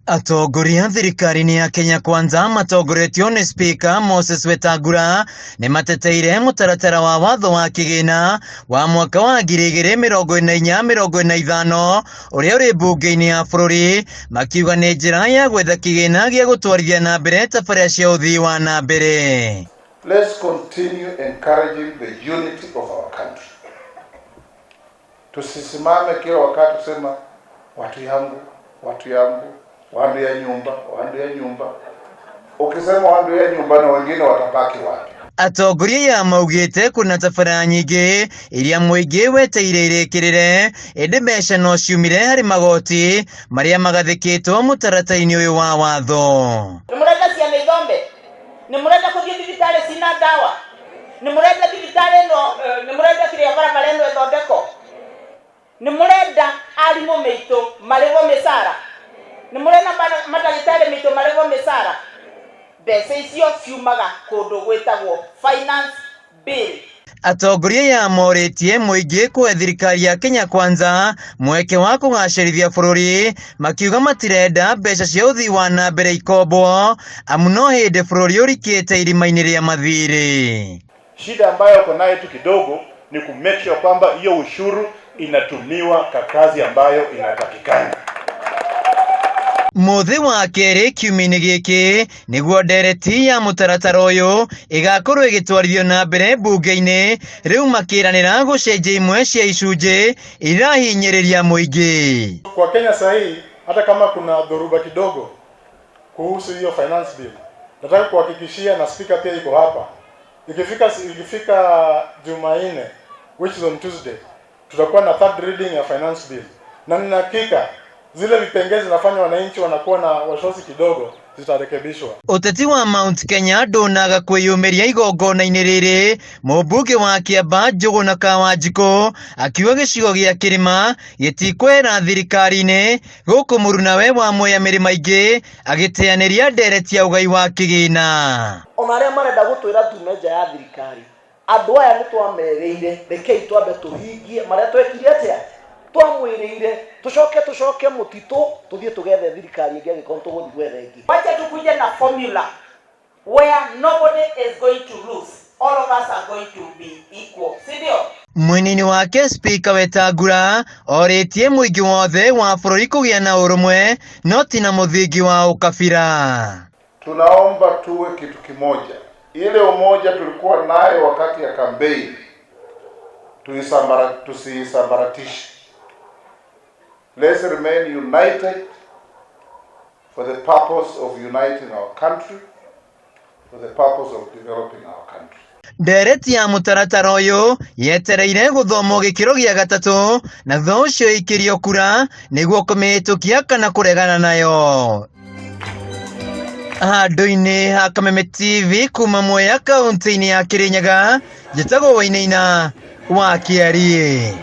Atongoria thirikari-inĩ ya Kenya Kwanza matongoretio nĩ Spika Moses Wetangula nĩ mateteire mũtaratara wa watho wa kĩgĩna wa mwaka wa 2024-2025 ũrĩa ũrĩ mbunge-inĩ ya bũrũri, makiuga nĩ njĩra ya gwetha kĩgĩna gĩa gũtwarithia na mbere tabarĩra cia ũthii wa na mbere. Let's continue encouraging the unity of our country. Tusisimame kila wakati kusema watu yangu, wandu ya nyumba. Ukisema wandu ya nyumba na wengine watabaki wapi? Atongoria maugĩte kuna tabarĩra nyingĩ iria mũingĩ weteire irĩkĩrĩre, ĩndĩ mbeca no ciumire harĩ magoti marĩa magathĩkĩtwo mũtaratara-inĩ ũyũ wa watho. Nĩmũrenda ciana ithombe, nĩmũrenda kũthiĩ thibitarĩ cina ndawa, nĩmũrenda thibitarĩ ĩno, nĩmũrenda kĩrĩa barabara ĩno ĩthondeko, nĩmũrenda arimũ maitũ marĩhwo mĩcara, nĩmũrenda madagĩtarĩ maitũ marĩhwo mĩcara. Mbeca icio ciumaga kũndũ gwĩtagwo finance bill. Atongoria ya morĩtie mũingĩ kũhe thirikari ya Kenya Kwanza mweke wa kũgacĩrithia bũrũri, makiuga matirenda mbeca cia ũthii wa na mbere ikombo, amu no hĩndĩ bũrũri ũrikĩte irima-inĩ rĩa mathirĩ. Shida ambayo uko nayo tu kidogo ni kumake sure kwamba hiyo ushuru inatumiwa kwa kazi ambayo inatakikana. Muthi wa kerĩ kiumia-inĩ gĩkĩ nĩguo ndereti ya mũtaratara ũyũ ĩgakorwo ĩgĩtwarithio na mbere mbunge-inĩ, rĩu makĩranĩra gũcenjia imwe cia icunjĩ irahinyĩrĩria mũingĩ. Kwa Kenya sahi, hata kama kuna dhoruba kidogo kuhusu hiyo finance bill, nataka kuhakikishia na speaker pia yuko hapa, ikifika Jumanne, which is on Tuesday, tutakuwa na third reading ya finance bill, na nina hakika zile vipengele zinafanya wananchi wanakuwa na wasiwasi kidogo zitarekebishwa. Ũteti wa Mount Kenya ndũnaga kwĩyũmĩria igongona-inĩ rĩrĩ, mũmbunge wa Kiambaa Njũgũna Kawanjikũ akiuga gĩcigo gĩa kĩrĩma gĩtikwehera thirikari-inĩ, gũkũ Mũrunawe wa mwĩyamĩrĩ maingĩ agĩteanĩria ndereti ya ũgai wa kĩgĩna. Ona arĩa marenda gũtwĩra tume nja ya thirikari, andũ aya nĩ twamerĩire, rekei twambe tũhingie marĩa twekire atĩa, twamwĩrĩire tucoke mutito tuthie tugethe thirikari ĩngĩ angĩkorwo tũgũthiĩ gwetha ĩngĩ. Wacha tukuje na formula where nobody is going to lose, all of us are going to be equal, sindio? Mwini wake Spika Wetangula orĩtie mũingĩ wothe wa bũrũri kũgĩa na ũrũmwe, no ti na mũthingi wa ũkabira. Tunaomba tuwe kitu kimoja. Ile umoja tulikuwa nayo wakati ya kampeni tusisambaratishe. Let's remain united for the purpose of uniting our country, for the purpose of developing our country. Ndereti ya mũtaratara ũyũ yetereire gũthomwo gĩkĩro gĩa gatatũ, na thutha ũcio ĩikĩrio kura nĩguo kũmĩhĩtũkia kana kũregana nayo. Handũ-inĩ ha Kameme TV kuma Mwea kaunti-inĩ ya Kirinyaga, njĩtagwo Wainaina wa Kiarie.